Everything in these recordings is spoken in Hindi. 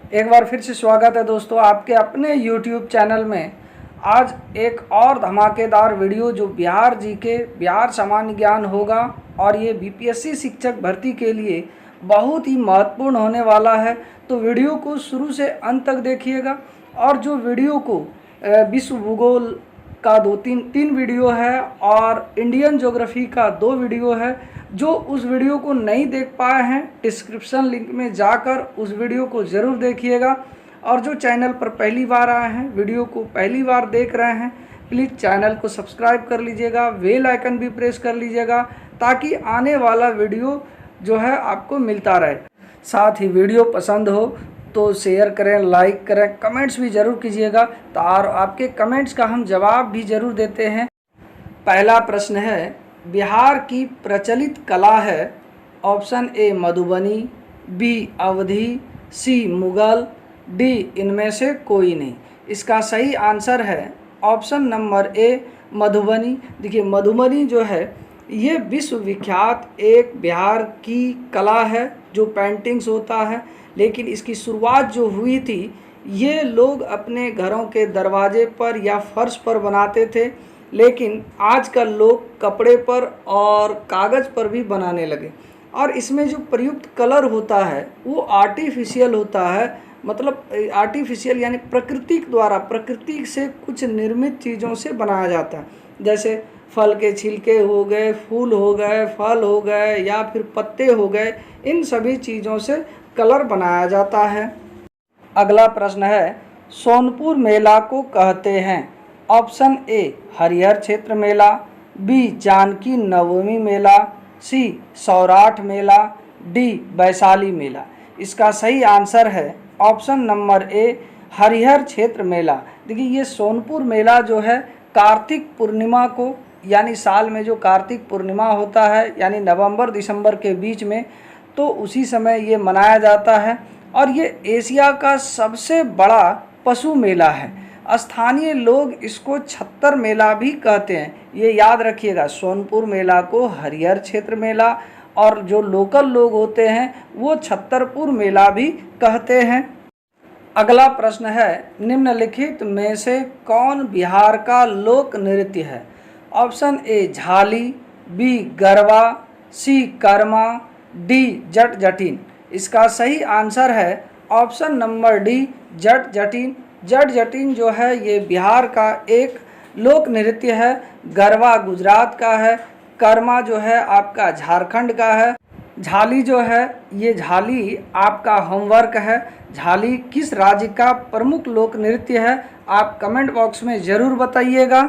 एक बार फिर से स्वागत है दोस्तों आपके अपने YouTube चैनल में। आज एक और धमाकेदार वीडियो जो बिहार जीके बिहार सामान्य ज्ञान होगा और ये बीपीएससी शिक्षक भर्ती के लिए बहुत ही महत्वपूर्ण होने वाला है। तो वीडियो को शुरू से अंत तक देखिएगा। और जो वीडियो को विश्व भूगोल का तीन वीडियो है और इंडियन ज्योग्राफी का 2 वीडियो है। जो उस वीडियो को नहीं देख पाए हैं, डिस्क्रिप्शन लिंक में जाकर उस वीडियो को ज़रूर देखिएगा। और जो चैनल पर पहली बार आए हैं, वीडियो को पहली बार देख रहे हैं, प्लीज़ चैनल को सब्सक्राइब कर लीजिएगा, बेल आइकन भी प्रेस कर लीजिएगा ताकि आने वाला वीडियो जो है आपको मिलता रहे। साथ ही वीडियो पसंद हो तो शेयर करें, लाइक करें, कमेंट्स भी ज़रूर कीजिएगा। तो और आपके कमेंट्स का हम जवाब भी ज़रूर देते हैं। पहला प्रश्न है, बिहार की प्रचलित कला है। Option A Madhubani, B Awadhi, C Mughal, D इनमें से कोई नहीं। इसका सही आंसर है ऑप्शन नंबर ए मधुबनी। देखिए मधुबनी जो है ये विश्वविख्यात एक बिहार की कला है जो पेंटिंग्स होता है। लेकिन इसकी शुरुआत जो हुई थी ये लोग अपने घरों के दरवाजे पर या फर्श पर बनाते थे, लेकिन आजकल लोग कपड़े पर और कागज़ पर भी बनाने लगे। और इसमें जो प्रयुक्त कलर होता है वो आर्टिफिशियल होता है, मतलब आर्टिफिशियल यानी प्रकृति से कुछ निर्मित चीज़ों से बनाया जाता है। जैसे फल के छिलके हो गए, फूल हो गए, फल हो गए या फिर पत्ते हो गए, इन सभी चीज़ों से कलर बनाया जाता है। अगला प्रश्न है, सोनपुर मेला को कहते हैं। ऑप्शन ए हरिहर क्षेत्र मेला, बी जानकी नवमी मेला, सी सौराठ मेला, डी वैशाली मेला। इसका सही आंसर है ऑप्शन नंबर ए हरिहर क्षेत्र मेला। देखिए ये सोनपुर मेला जो है कार्तिक पूर्णिमा को, यानी साल में जो कार्तिक पूर्णिमा होता है यानी नवंबर दिसंबर के बीच में, तो उसी समय ये मनाया जाता है। और ये एशिया का सबसे बड़ा पशु मेला है। स्थानीय लोग इसको छत्तर मेला भी कहते हैं। ये याद रखिएगा, सोनपुर मेला को हरिहर क्षेत्र मेला और जो लोकल लोग होते हैं वो छत्तरपुर मेला भी कहते हैं। अगला प्रश्न है, निम्नलिखित में से कौन बिहार का लोक नृत्य है। ऑप्शन ए झाली, बी गरबा, सी कर्मा, डी जट जटिन। इसका सही आंसर है option number D Jat Jatin. Jat Jatin जो है ये बिहार का एक लोक नृत्य है। गरबा गुजरात का है, कर्मा जो है आपका झारखंड का है, झाली जो है ये झाली आपका होमवर्क है। झाली किस राज्य का प्रमुख लोक नृत्य है, आप कमेंट बॉक्स में ज़रूर बताइएगा।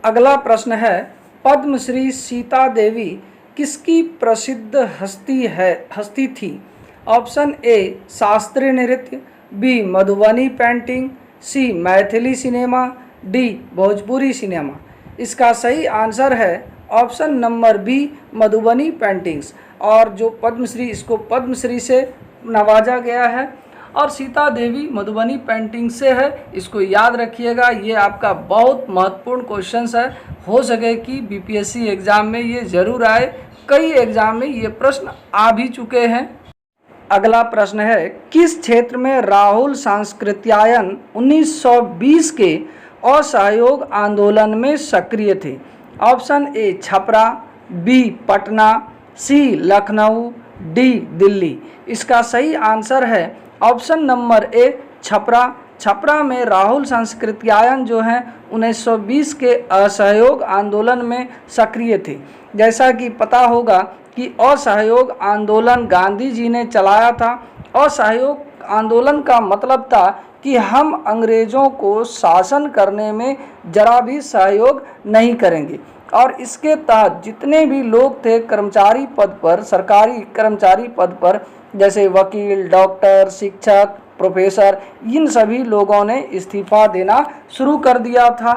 अगला प्रश्न है, पद्मश्री सीता देवी किसकी प्रसिद्ध हस्ती थी। ऑप्शन ए शास्त्रीय नृत्य, B Madhubani painting, C Maithili cinema, D Bhojpuri cinema. इसका सही आंसर है option number B Madhubani paintings. और जो पद्मश्री, इसको पद्मश्री से नवाजा गया है और सीता देवी मधुबनी पेंटिंग से है। इसको याद रखिएगा, ये आपका बहुत महत्वपूर्ण क्वेश्चन है। हो सके कि बीपीएससी एग्ज़ाम में ये ज़रूर आए, कई एग्ज़ाम में ये प्रश्न आ भी चुके हैं। अगला प्रश्न है, किस क्षेत्र में राहुल सांस्कृत्यायन 1920 के असहयोग आंदोलन में सक्रिय थे। Option A Chhapra, B Patna, C Lucknow, D Delhi. इसका सही आंसर है option number A Chhapra. Chhapra में राहुल सांस्कृत्यायन जो हैं 1920 के असहयोग आंदोलन में सक्रिय थे। जैसा कि पता होगा कि असहयोग आंदोलन गांधी जी ने चलाया था। असहयोग आंदोलन का मतलब था कि हम अंग्रेज़ों को शासन करने में जरा भी सहयोग नहीं करेंगे। और इसके तहत जितने भी लोग थे कर्मचारी पद पर, सरकारी कर्मचारी पद पर, जैसे वकील, डॉक्टर, शिक्षक, प्रोफेसर, इन सभी लोगों ने इस्तीफा देना शुरू कर दिया था।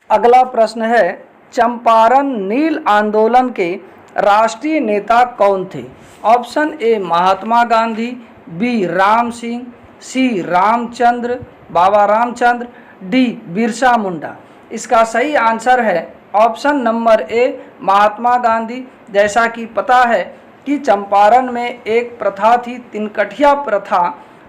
अगला प्रश्न है, चंपारण नील आंदोलन के राष्ट्रीय नेता कौन थे। Option A Mahatma Gandhi, B Ram Singh, C Ramchandra, Baba Ramchandra, D Birsa Munda. इसका सही आंसर है option number A Mahatma Gandhi. जैसा कि पता है कि चंपारण में एक प्रथा थी, तिनकठिया प्रथा,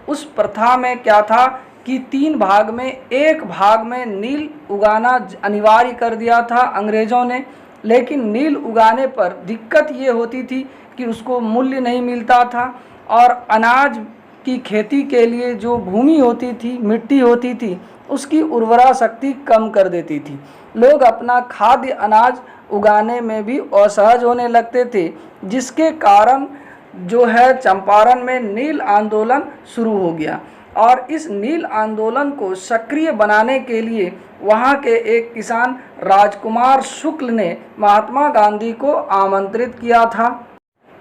उस प्रथा में क्या था कि 3 भाग में 1 भाग में नील उगाना अनिवार्य कर दिया था अंग्रेज़ों ने। लेकिन नील उगाने पर दिक्कत ये होती थी कि उसको मूल्य नहीं मिलता था और अनाज की खेती के लिए जो भूमि होती थी, मिट्टी होती थी, उसकी उर्वरा शक्ति कम कर देती थी। लोग अपना खाद्य अनाज उगाने में भी असहज होने लगते थे, जिसके कारण जो है चंपारण में नील आंदोलन शुरू हो गया। और इस नील आंदोलन को सक्रिय बनाने के लिए वहाँ के एक किसान राजकुमार शुक्ल ने महात्मा गांधी को आमंत्रित किया था।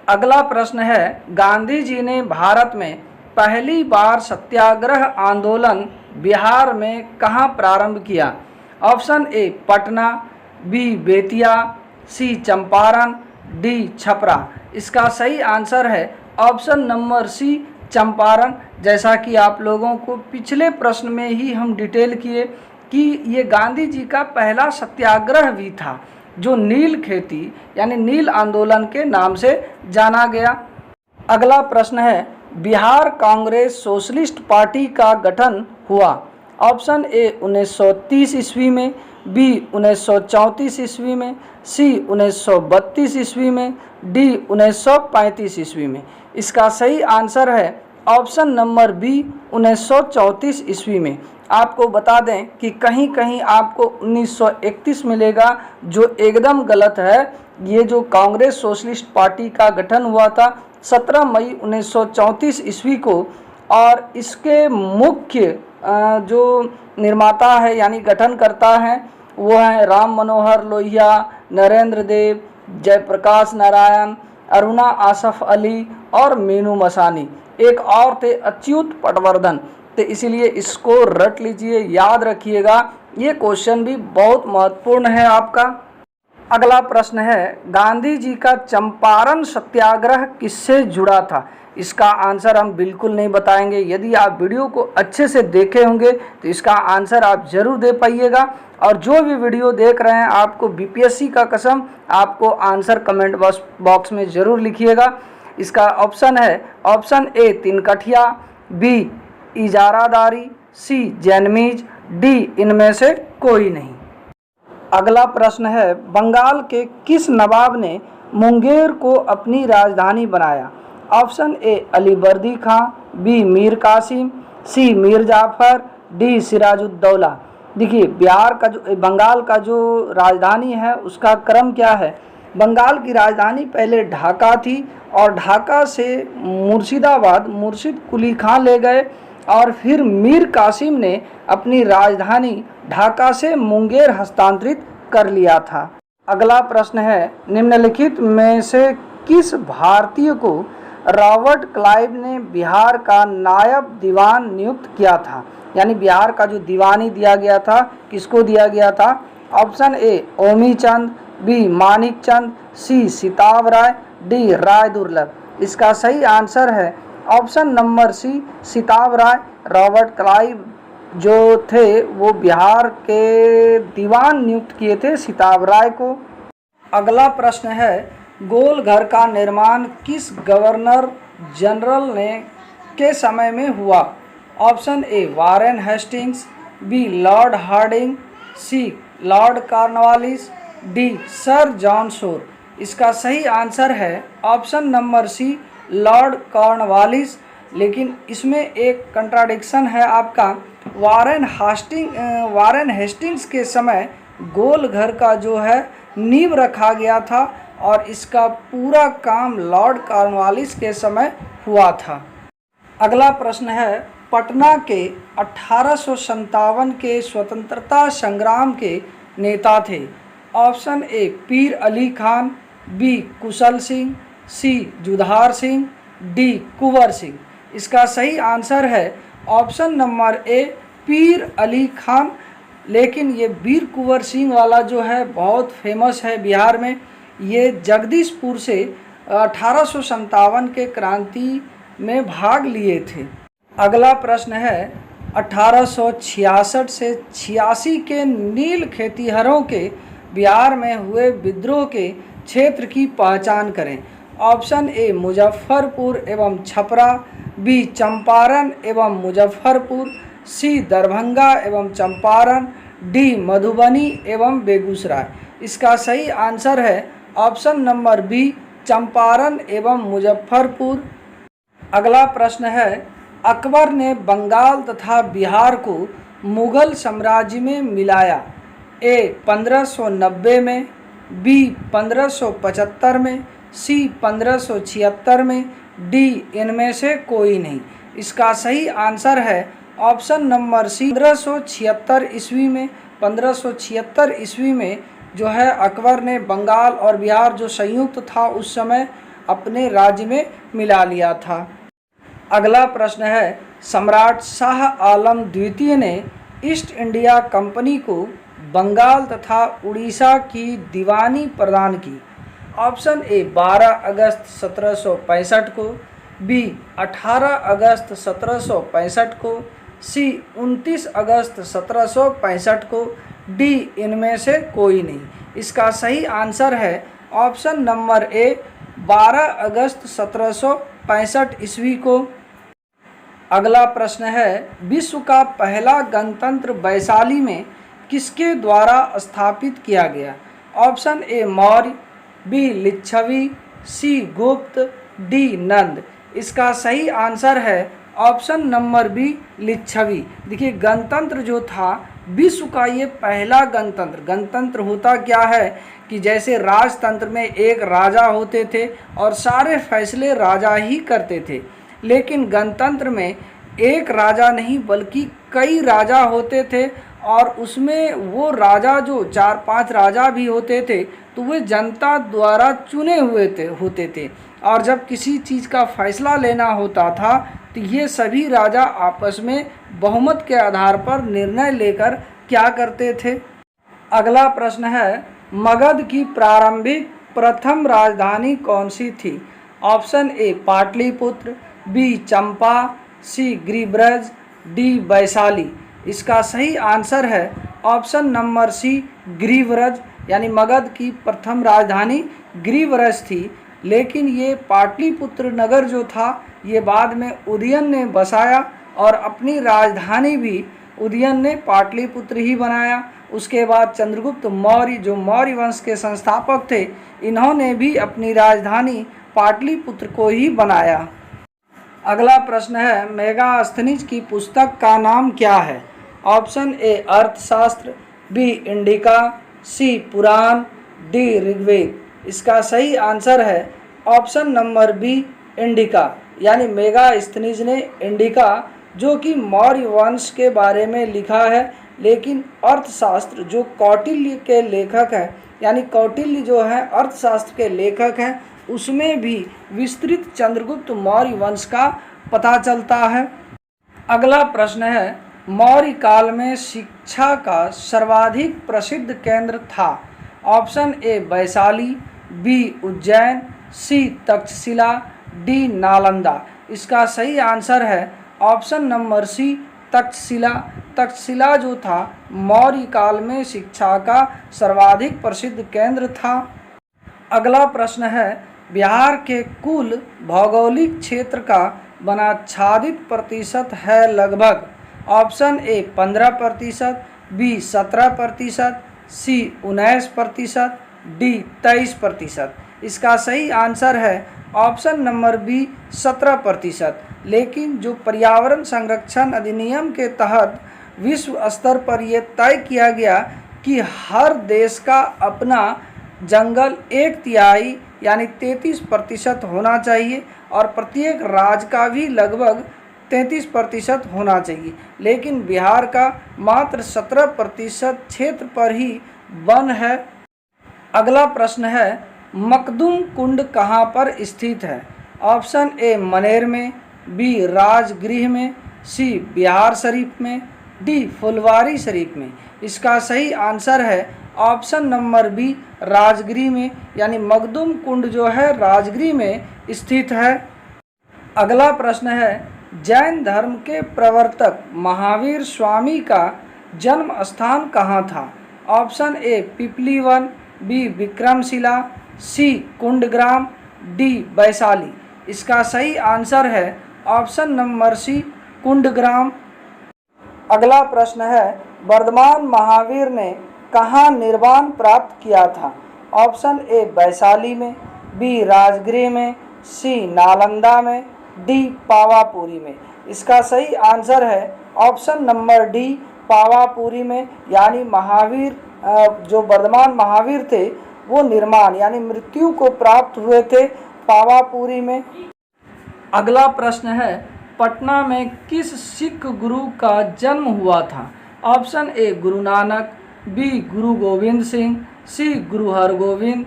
अगला प्रश्न है, गांधी जी ने भारत में पहली बार सत्याग्रह आंदोलन बिहार में कहाँ प्रारंभ किया? Option A Patna, B Bettiah, C Champaran, D Chhapra. इसका सही आंसर है ऑप्शन नंबर सी चंपारण। जैसा कि आप लोगों को पिछले प्रश्न में ही हम डिटेल किए कि ये गांधी जी का पहला सत्याग्रह भी था, जो नील खेती यानी नील आंदोलन के नाम से जाना गया। अगला प्रश्न है, बिहार कांग्रेस सोशलिस्ट पार्टी का गठन हुआ? ऑप्शन ए 1930 ईस्वी में, बी 1934 ईस्वी में, सी 1932 ईस्वी में, डी 1935 ईस्वी में। इसका सही आंसर है ऑप्शन नंबर बी 1934 ईस्वी में। आपको बता दें कि कहीं कहीं आपको 1931 मिलेगा, जो एकदम गलत है। ये जो कांग्रेस सोशलिस्ट पार्टी का गठन हुआ था 17 मई 1934 ईस्वी को, और इसके मुख्य जो निर्माता है यानी गठनकर्ता हैं वो हैं राम मनोहर लोहिया, नरेंद्र देव, जयप्रकाश नारायण, अरुणा आसफ अली और मीनू मसानी। एक और थे अच्युत पटवर्धन। तो इसीलिए इसको रट लीजिए, याद रखिएगा, ये क्वेश्चन भी बहुत महत्वपूर्ण है आपका। अगला प्रश्न है, गांधी जी का चंपारण सत्याग्रह किससे जुड़ा था? इसका आंसर हम बिल्कुल नहीं बताएंगे। यदि आप वीडियो को अच्छे से देखे होंगे तो इसका आंसर आप जरूर दे पाइएगा। और जो भी वीडियो देख रहे हैं, आपको बीपीएससी का कसम, आपको आंसर कमेंट बॉक्स में ज़रूर लिखिएगा। इसका ऑप्शन है ऑप्शन ए तिनकठिया, बी इजारादारी, सी जैनमीज, डी इनमें से कोई नहीं। अगला प्रश्न है, बंगाल के किस नवाब ने मुंगेर को अपनी राजधानी बनाया? Option A Alivardi Khan, B Mir Qasim, C Mir Jafar, D Sirajuddaula. देखिए, बंगाल का जो राजधानी है उसका क्रम क्या है। बंगाल की राजधानी पहले ढाका थी और ढाका से मुर्शिदाबाद मुर्शिद कुली खां ले गए और फिर मीर कासिम ने अपनी राजधानी ढाका से मुंगेर हस्तांतरित कर लिया था। अगला प्रश्न है, निम्नलिखित में से किस भारतीय को रॉबर्ट क्लाइव ने बिहार का नायब दीवान नियुक्त किया था? यानी बिहार का जो दीवानी दिया गया था, किसको दिया गया था? Option A Omi Chand, B Manik Chand, C Sitab Rai, D Rai Durlabh. इसका सही आंसर है option number C Sitab Rai. Robert Clive जो थे वो बिहार के दीवान नियुक्त किए थे सिताब राय को। अगला प्रश्न है, गोल घर का निर्माण किस गवर्नर जनरल ने के समय में हुआ? Option A Warren Hastings, B Lord Hardinge, C Lord Cornwallis, D Sir John Shore. इसका सही आंसर है option number C Lord Cornwallis. लेकिन इसमें एक कंट्राडिक्शन है आपका। वारेन हेस्टिंग्स के समय गोल घर का जो है नींव रखा गया था और इसका पूरा काम लॉर्ड कॉर्नवालिस के समय हुआ था। अगला प्रश्न है, पटना के 1857 के स्वतंत्रता संग्राम के नेता थे? ऑप्शन ए पीर अली खान, बी कुशल सिंह, सी जुधार सिंह, डी कुंवर सिंह। इसका सही आंसर है ऑप्शन नंबर ए पीर अली खान। लेकिन ये वीर कुंवर सिंह वाला जो है बहुत फेमस है बिहार में। ये जगदीशपुर से 1857 के क्रांति में भाग लिए थे। अगला प्रश्न है, 1866 से 86 के नील खेतिहरों के बिहार में हुए विद्रोह के क्षेत्र की पहचान करें। ऑप्शन ए मुजफ्फरपुर एवं छपरा, बी चंपारण एवं मुजफ्फरपुर, सी दरभंगा एवं चंपारण, डी मधुबनी एवं बेगूसराय। इसका सही आंसर है ऑप्शन नंबर बी चंपारण एवं मुजफ्फरपुर। अगला प्रश्न है, अकबर ने बंगाल तथा बिहार को मुगल साम्राज्य में मिलाया। ए 1590 में, बी 1575 में, सी 1576 में, डी इनमें से कोई नहीं। इसका सही आंसर है ऑप्शन नंबर सी 1576 ईस्वी में। 1576 ईस्वी में जो है अकबर ने बंगाल और बिहार जो संयुक्त था उस समय अपने राज्य में मिला लिया था। अगला प्रश्न है, सम्राट शाह आलम द्वितीय ने ईस्ट इंडिया कंपनी को बंगाल तथा उड़ीसा की दीवानी प्रदान की। ऑप्शन ए 12 अगस्त 1765 को, बी 18 अगस्त 1765 को, सी 29 अगस्त 1765 को, डी इनमें से कोई नहीं। इसका सही आंसर है ऑप्शन नंबर ए 12 अगस्त 1765 ईस्वी को। अगला प्रश्न है, विश्व का पहला गणतंत्र वैशाली में किसके द्वारा स्थापित किया गया। Option A Maurya, B Lichchhavi, C Gupta, D नंद। इसका सही आंसर है ऑप्शन नंबर बी लिच्छवी। देखिए गणतंत्र जो था विश्व का ये पहला गणतंत्र। गणतंत्र होता क्या है कि जैसे राजतंत्र में एक राजा होते थे और सारे फैसले राजा ही करते थे, लेकिन गणतंत्र में एक राजा नहीं बल्कि कई राजा होते थे और उसमें वो राजा जो 4-5 राजा भी होते थे तो वे जनता द्वारा चुने हुए होते थे और जब किसी चीज़ का फैसला लेना होता था तो ये सभी राजा आपस में बहुमत के आधार पर निर्णय लेकर क्या करते थे। अगला प्रश्न है, मगध की प्रारंभिक प्रथम राजधानी कौन सी थी। Option A Pataliputra, B Champa, C गिरिब्रज, डी वैशाली। इसका सही आंसर है ऑप्शन नंबर सी गिरिब्रज, यानी मगध की प्रथम राजधानी गिरिब्रज थी। लेकिन ये पाटलिपुत्र नगर जो था ये बाद में उदयन ने बसाया और अपनी राजधानी भी उदयन ने पाटलिपुत्र ही बनाया। उसके बाद चंद्रगुप्त मौर्य जो मौर्य वंश के संस्थापक थे, इन्होंने भी अपनी राजधानी पाटलिपुत्र को ही बनाया। अगला प्रश्न है, मेगास्थनीज की पुस्तक का नाम क्या है। ऑप्शन ए अर्थशास्त्र, बी इंडिका, सी पुराण, डी ऋग्वेद। इसका सही आंसर है ऑप्शन नंबर बी इंडिका, यानी मेगास्थनीज ने इंडिका जो कि मौर्य वंश के बारे में लिखा है, लेकिन अर्थशास्त्र जो कौटिल्य के लेखक हैं, यानी कौटिल्य जो है अर्थशास्त्र के लेखक हैं, उसमें भी विस्तृत चंद्रगुप्त मौर्य वंश का पता चलता है। अगला प्रश्न है, मौर्य काल में शिक्षा का सर्वाधिक प्रसिद्ध केंद्र था। Option A Vaishali, B Ujjain, C Taxila, D Nalanda. इसका सही आंसर है option number C Taxila. Taxila जो था मौर्य काल में शिक्षा का सर्वाधिक प्रसिद्ध केंद्र था। अगला प्रश्न है, बिहार के कुल भौगोलिक क्षेत्र का वनाच्छादित प्रतिशत है लगभग। Option A 15%, B 17%, C 19%, D 23%। इसका सही आंसर है ऑप्शन नंबर बी 17%। लेकिन जो पर्यावरण संरक्षण अधिनियम के तहत विश्व स्तर पर यह तय किया गया कि हर देश का अपना जंगल 1/3 यानी 33% होना चाहिए और प्रत्येक राज्य का भी लगभग 33% होना चाहिए, लेकिन बिहार का मात्र 17% क्षेत्र पर ही वन है। अगला प्रश्न है, मखदूम कुंड कहाँ पर स्थित है। ऑप्शन ए मनेर में, बी राजगृह में, सी बिहार शरीफ में, डी फुलवारी शरीफ में। इसका सही आंसर है ऑप्शन नंबर बी राजगृह में, यानी मखदूम कुंड जो है राजगृह में स्थित है। अगला प्रश्न है, जैन धर्म के प्रवर्तक महावीर स्वामी का जन्म स्थान कहाँ था। Option A Pipli Van, B Vikramshila, C Kundagram, D Vaishali. इसका सही आंसर है ऑप्शन नंबर सी कुंडग्राम। अगला प्रश्न है, वर्धमान महावीर ने कहाँ निर्वाण प्राप्त किया था? ऑप्शन ए वैशाली में, बी राजगृह में, सी नालंदा में, डी पावापुरी में। इसका सही आंसर है ऑप्शन नंबर डी पावापुरी में। यानी महावीर जो वर्धमान महावीर थे वो निर्माण यानी मृत्यु को प्राप्त हुए थे पावापुरी में। अगला प्रश्न है, पटना में किस सिख गुरु का जन्म हुआ था? ऑप्शन ए गुरु नानक, बी गुरु गोविंद सिंह, सी गुरु हरगोविंद,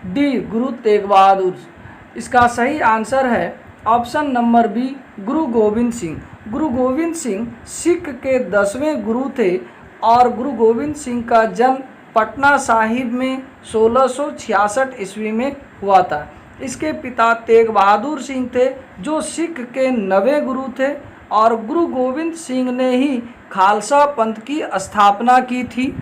डी गुरु तेग बहादुर। इसका सही आंसर है ऑप्शन नंबर बी गुरु गोविंद सिंह। गुरु गोविंद सिंह सिख के 10वें गुरु थे और गुरु गोविंद सिंह का जन्म पटना साहिब में 1666 ईस्वी में हुआ था। इसके पिता तेग बहादुर सिंह थे जो सिख के 9वें गुरु थे और गुरु गोविंद सिंह ने ही खालसा पंथ की स्थापना की थी।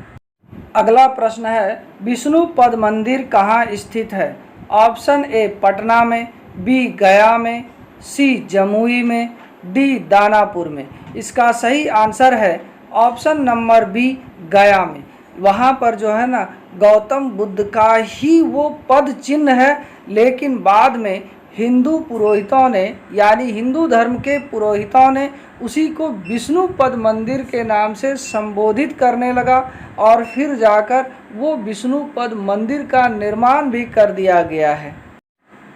अगला प्रश्न है, विष्णु पद मंदिर कहाँ स्थित है? ऑप्शन ए पटना में, बी गया में, सी जमुई में, डी दानापुर में। इसका सही आंसर है ऑप्शन नंबर बी गया में। वहाँ पर जो है ना गौतम बुद्ध का ही वो पद चिन्ह है, लेकिन बाद में हिंदू पुरोहितों ने यानी हिंदू धर्म के पुरोहितों ने उसी को विष्णु पद मंदिर के नाम से संबोधित करने लगा और फिर जाकर वो विष्णु पद मंदिर का निर्माण भी कर दिया गया है।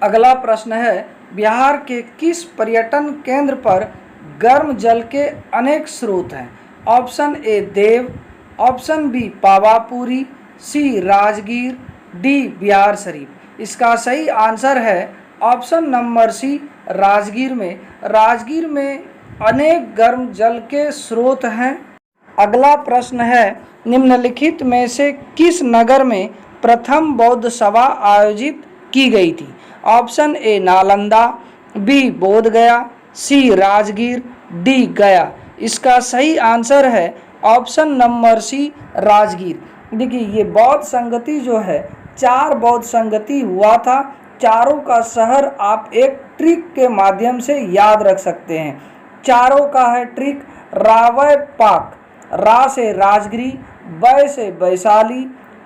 अगला प्रश्न है, बिहार के किस पर्यटन केंद्र पर गर्म जल के अनेक स्रोत हैं? Option A Deo, option B Pawapuri, C Rajgir, D Bihar Sharif. इसका सही आंसर है ऑप्शन नंबर सी राजगीर में। राजगीर में अनेक गर्म जल के स्रोत हैं। अगला प्रश्न है, निम्नलिखित में से किस नगर में प्रथम बौद्ध सभा आयोजित की गई थी? ऑप्शन ए नालंदा, बी बोध गया, सी राजगीर, डी गया। इसका सही आंसर है ऑप्शन नंबर सी राजगीर। देखिए ये बौद्ध संगति जो है 4 बौद्ध संगति हुआ था। चारों का शहर आप एक ट्रिक के माध्यम से याद रख सकते हैं। चारों का है ट्रिक, रावय पाक, रा से राजगिरी, वै से वैशाली,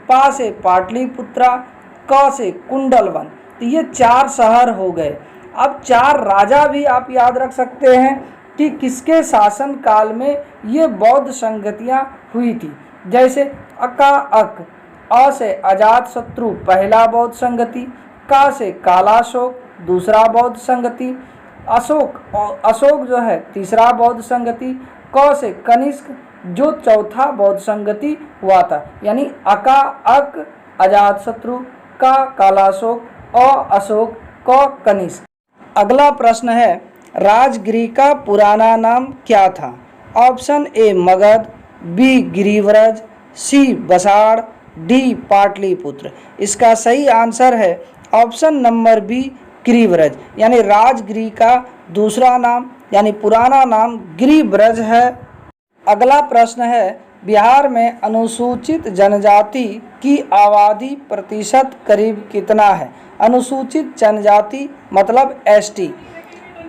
पा से पाटलिपुत्रा, क से कुंडलवन। तो ये 4 शहर हो गए। अब 4 राजा भी आप याद रख सकते हैं कि किसके शासन काल में ये बौद्ध संगतियाँ हुई थी। जैसे अका अक, अ से अजात शत्रु पहला बौद्ध संगति, का से कालाशोक दूसरा बौद्ध संगति, अशोक जो है तीसरा बौद्ध संगति, क से कनिष्क जो चौथा बौद्ध संगति हुआ था। यानी अका अक, अजात शत्रु, का कालाशोक, अ अशोक, क कनिष्क। अगला प्रश्न है, राजगिरी का पुराना नाम क्या था? Option A Magadh, B Girivraj, C Basarh, D Pataliputra. इसका सही आंसर है ऑप्शन नंबर बी गिरिव्रज। यानी राजगिरी का दूसरा नाम यानी पुराना नाम गिरिव्रज है। अगला प्रश्न है, बिहार में अनुसूचित जनजाति की आबादी प्रतिशत करीब कितना है? अनुसूचित जनजाति मतलब ST.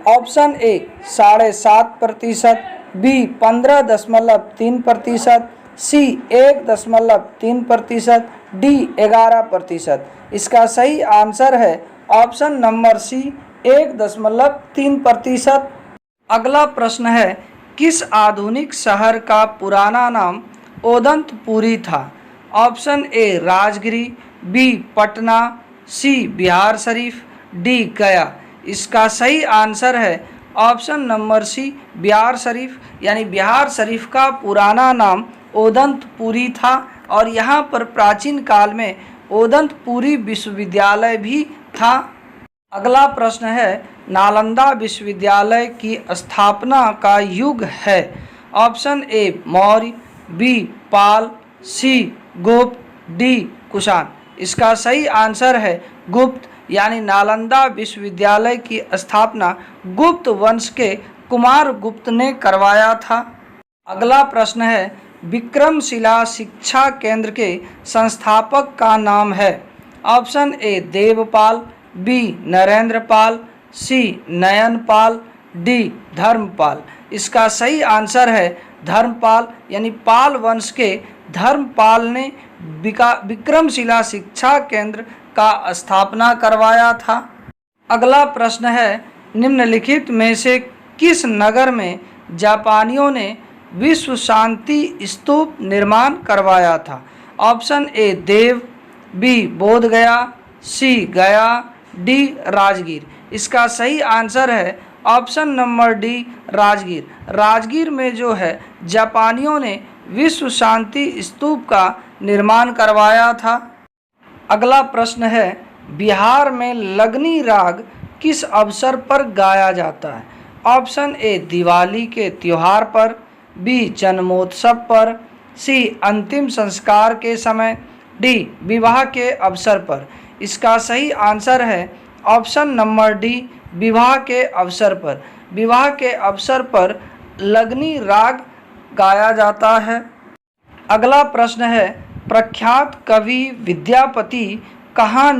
Option A 7.5%, B 15.3%, C 1.3%, D 11%। इसका सही आंसर है ऑप्शन नंबर सी 1.3%। अगला प्रश्न है, किस आधुनिक शहर का पुराना नाम ओदंतपुरी था? Option A Rajgiri, B Patna, C Bihar Sharif, D Gaya. इसका सही आंसर है option number C Bihar Sharif. यानी बिहार शरीफ का पुराना नाम ओदंतपुरी था और यहाँ पर प्राचीन काल में ओदंतपुरी विश्वविद्यालय भी था। अगला प्रश्न है, नालंदा विश्वविद्यालय की स्थापना का युग है? Option A Maurya, B Pal, C Gupta, D Kushan. इसका सही आंसर है गुप्त। यानी नालंदा विश्वविद्यालय की स्थापना गुप्त वंश के कुमार गुप्त ने करवाया था। अगला प्रश्न है, विक्रमशिला शिक्षा केंद्र के संस्थापक का नाम है? Option A Devpal, B Narendra Pal, C Nayan Pal, D Dharmapal. इसका सही आंसर है धर्मपाल, यानी पाल वंश के धर्मपाल ने विक्रमशिला शिक्षा केंद्र का स्थापना करवाया था। अगला प्रश्न है, निम्नलिखित में से किस नगर में जापानियों ने विश्व शांति स्तूप निर्माण करवाया था? ऑप्शन ए देव, बी बोध गया, सी गया, डी राजगीर। इसका सही आंसर है option number D Rajgir. Rajgir में जो है जापानियों ने विश्व शांति स्तूप का निर्माण करवाया था। अगला प्रश्न है, बिहार में लगनी राग किस अवसर पर गाया जाता है? ऑप्शन ए दिवाली के त्योहार पर, बी जन्मोत्सव पर, सी अंतिम संस्कार के समय, डी विवाह के अवसर पर। इसका सही आंसर है ऑप्शन नंबर डी विवाह के अवसर पर। विवाह के अवसर पर लगनी राग गाया जाता है। अगला प्रश्न है, प्रख्यात कवि विद्यापति कहाँ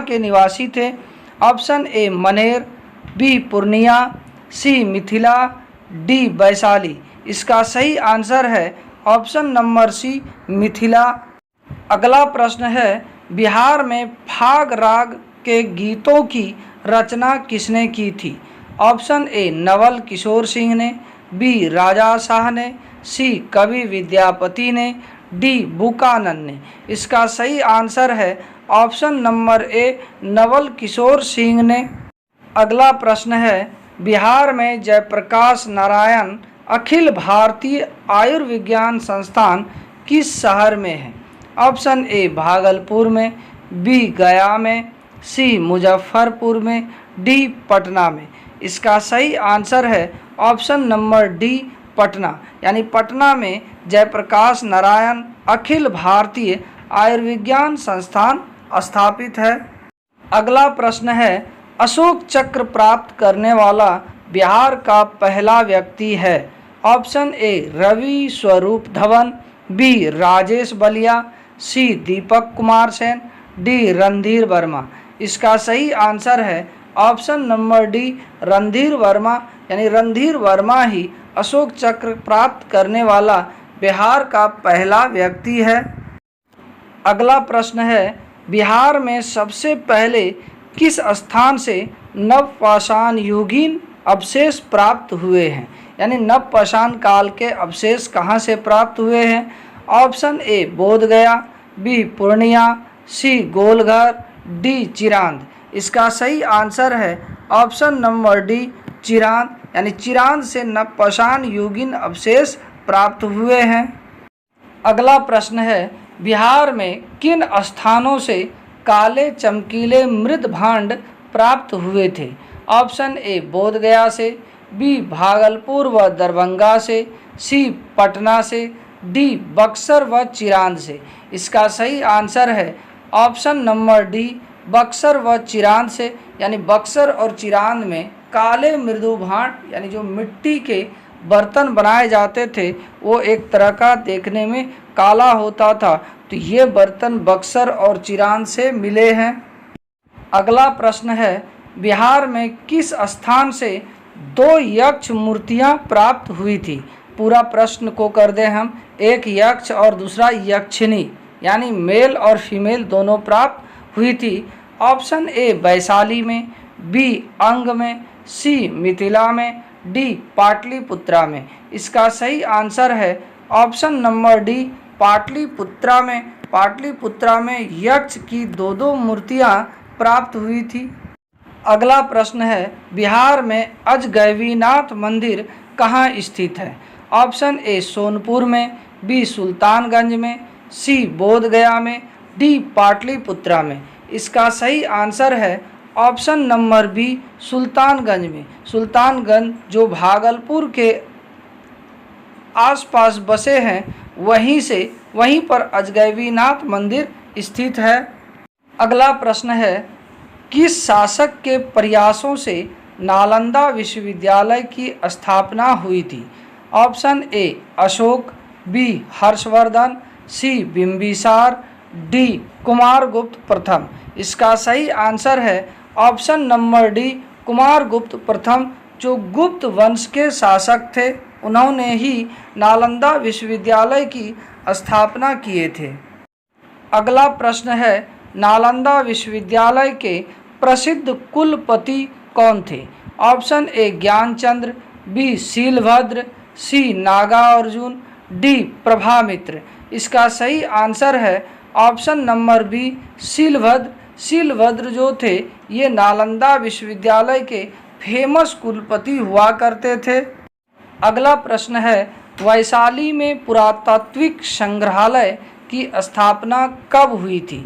के निवासी थे? Option A Maner, B Purnia, C Mithila, D Vaishali. इसका सही आंसर है ऑप्शन नंबर सी मिथिला। अगला प्रश्न है, बिहार में फाग राग के गीतों की रचना किसने की थी? ऑप्शन ए नवल किशोर सिंह ने, बी राजा शाह ने, सी कवि विद्यापति ने, डी बुकानन ने। इसका सही आंसर है ऑप्शन नंबर ए नवल किशोर सिंह ने। अगला प्रश्न है, बिहार में जयप्रकाश नारायण अखिल भारतीय आयुर्विज्ञान संस्थान किस शहर में है? ऑप्शन ए भागलपुर में, बी गया में, सी मुजफ्फरपुर में, डी पटना में। इसका सही आंसर है ऑप्शन नंबर डी पटना, यानी पटना में जयप्रकाश नारायण अखिल भारतीय आयुर्विज्ञान संस्थान स्थापित है। अगला प्रश्न है, अशोक चक्र प्राप्त करने वाला बिहार का पहला व्यक्ति है? ऑप्शन ए रवि स्वरूप धवन, बी राजेश बलिया, सी दीपक कुमार सेन, डी रणधीर वर्मा। इसका सही आंसर है option number D Randhir Verma, यानी रणधीर वर्मा ही अशोक चक्र प्राप्त करने वाला बिहार का पहला व्यक्ति है। अगला प्रश्न है, बिहार में सबसे पहले किस स्थान से नवपाषाण युगीन अवशेष प्राप्त हुए हैं? यानी नवपाषाण काल के अवशेष कहाँ से प्राप्त हुए हैं? ऑप्शन ए बोध गया, बी पूर्णिया, सी गोलघर, डी चिरांद। इसका सही आंसर है ऑप्शन नंबर डी चिरांद, यानी चिरांद से नवपाषाण युगीन अवशेष प्राप्त हुए हैं। अगला प्रश्न है, बिहार में किन स्थानों से काले चमकीले मृद भांड प्राप्त हुए थे? ऑप्शन ए बोध गया से, बी भागलपुर व दरभंगा से, सी पटना से, डी बक्सर व चिरांद से। इसका सही आंसर है ऑप्शन नंबर डी बक्सर व चिरांद से, यानी बक्सर और चिरांद में काले मृदु भांड यानी जो मिट्टी के बर्तन बनाए जाते थे वो एक तरह का देखने में काला होता था, तो ये बर्तन बक्सर और चिरांद से मिले हैं। अगला प्रश्न है, बिहार में किस स्थान से 2 यक्ष मूर्तियां प्राप्त हुई थी? पूरा प्रश्न को कर दें हम, एक यक्ष और दूसरा यक्षिणी, यानी मेल और फीमेल दोनों प्राप्त हुई थी। ऑप्शन ए वैशाली में, बी अंग में, सी मिथिला में, डी पाटलिपुत्रा में। इसका सही आंसर है ऑप्शन नंबर डी पाटलिपुत्रा में। पाटलिपुत्रा में यक्ष की 2 मूर्तियां प्राप्त हुई थी। अगला प्रश्न है, बिहार में अजगैबीनाथ मंदिर कहाँ स्थित है? ऑप्शन ए सोनपुर में, बी सुल्तानगंज में, सी बोध गया में, डी पाटलिपुत्रा में। इसका सही आंसर है ऑप्शन नंबर बी सुल्तानगंज में। सुल्तानगंज जो भागलपुर के आसपास बसे हैं वहीं पर अजगैबीनाथ मंदिर स्थित है। अगला प्रश्न है, किस शासक के प्रयासों से नालंदा विश्वविद्यालय की स्थापना हुई थी? Option A Ashok, B Harshvardhan, C Bimbisar, D Kumargupta प्रथम। इसका सही आंसर है ऑप्शन नंबर डी कुमारगुप्त प्रथम जो गुप्त वंश के शासक थे, उन्होंने ही नालंदा विश्वविद्यालय की स्थापना किए थे। अगला प्रश्न है, नालंदा विश्वविद्यालय के प्रसिद्ध कुलपति कौन थे? Option A Gyanchandra, B Shilabhadra, C Nagarjuna, D Prabhamitra. इसका सही आंसर है option number B Shilabhadra. Shilabhadra जो थे ये नालंदा विश्वविद्यालय के फेमस कुलपति हुआ करते थे। अगला प्रश्न है, वैशाली में पुरातात्विक संग्रहालय की स्थापना कब हुई थी?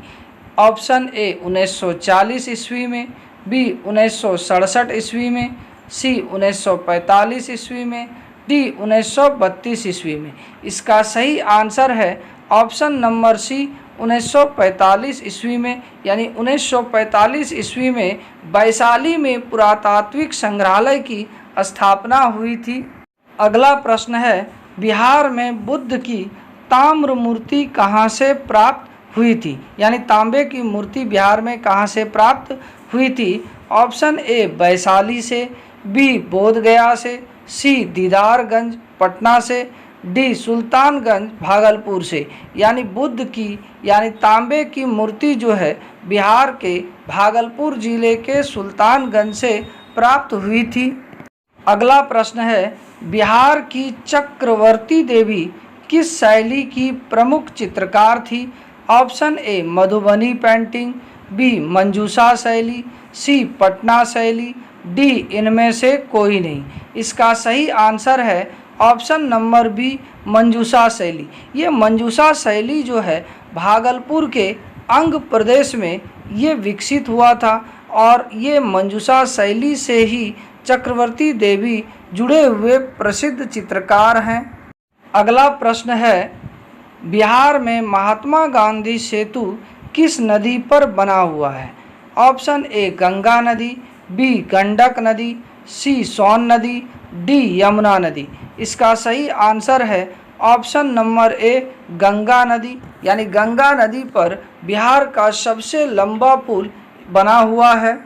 ऑप्शन ए 1940 ईस्वी में, बी 1967 ईस्वी में, सी 1945 ईस्वी में, डी 1932 ईस्वी में। इसका सही आंसर है ऑप्शन नंबर सी 1945 ईस्वी में, यानी 1945 ईस्वी में वैशाली में पुरातात्विक संग्रहालय की स्थापना हुई थी। अगला प्रश्न है, बिहार में बुद्ध की ताम्र मूर्ति कहाँ से प्राप्त हुई थी? यानी तांबे की मूर्ति बिहार में कहाँ से प्राप्त हुई थी? ऑप्शन ए वैशाली से, बी बोधगया से, सी दीदारगंज पटना से, डी सुल्तानगंज भागलपुर से। यानी बुद्ध की यानी तांबे की मूर्ति जो है बिहार के भागलपुर जिले के सुल्तानगंज से प्राप्त हुई थी। अगला प्रश्न है, बिहार की चक्रवर्ती देवी किस शैली की प्रमुख चित्रकार थी? Option A Madhubani painting, B Manjusha शैली, सी पटना शैली, डी इनमें से कोई नहीं। इसका सही आंसर है ऑप्शन नंबर बी मंजूषा शैली। ये मंजूषा शैली जो है भागलपुर के अंग प्रदेश में ये विकसित हुआ था और ये मंजूषा शैली से ही चक्रवर्ती देवी जुड़े हुए प्रसिद्ध चित्रकार हैं। अगला प्रश्न है, बिहार में महात्मा गांधी सेतु किस नदी पर बना हुआ है? ऑप्शन ए गंगा नदी, बी गंडक नदी, सी सोन नदी, डी यमुना नदी। इसका सही आंसर है ऑप्शन नंबर ए गंगा नदी। यानी गंगा नदी पर बिहार का सबसे लंबा पुल बना हुआ है।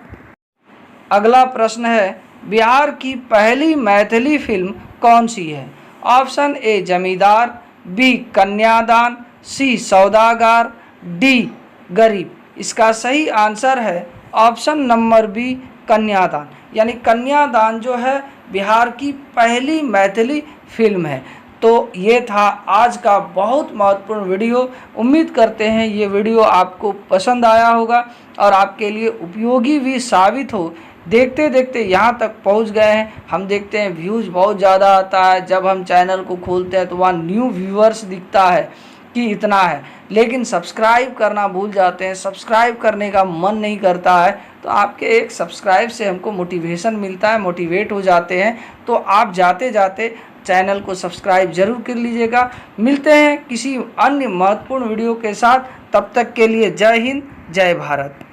अगला प्रश्न है, बिहार की पहली मैथिली फिल्म कौन सी है? ऑप्शन ए जमींदार, बी कन्यादान, सी सौदागर, डी गरीब। इसका सही आंसर है ऑप्शन नंबर बी कन्यादान। यानी कन्यादान जो है बिहार की पहली मैथिली फिल्म है। तो ये था आज का बहुत महत्वपूर्ण वीडियो। उम्मीद करते हैं ये वीडियो आपको पसंद आया होगा और आपके लिए उपयोगी भी साबित हो। देखते देखते यहाँ तक पहुँच गए हैं। हम देखते हैं व्यूज़ बहुत ज़्यादा आता है, जब हम चैनल को खोलते हैं तो वहाँ न्यू व्यूअर्स दिखता है कि इतना है, लेकिन सब्सक्राइब करना भूल जाते हैं। सब्सक्राइब करने का मन नहीं करता है, तो आपके एक सब्सक्राइब से हमको मोटिवेशन मिलता है, मोटिवेट हो जाते हैं। तो आप जाते जाते चैनल को सब्सक्राइब जरूर कर लीजिएगा। मिलते हैं किसी अन्य महत्वपूर्ण वीडियो के साथ, तब तक के लिए जय हिंद, जय भारत।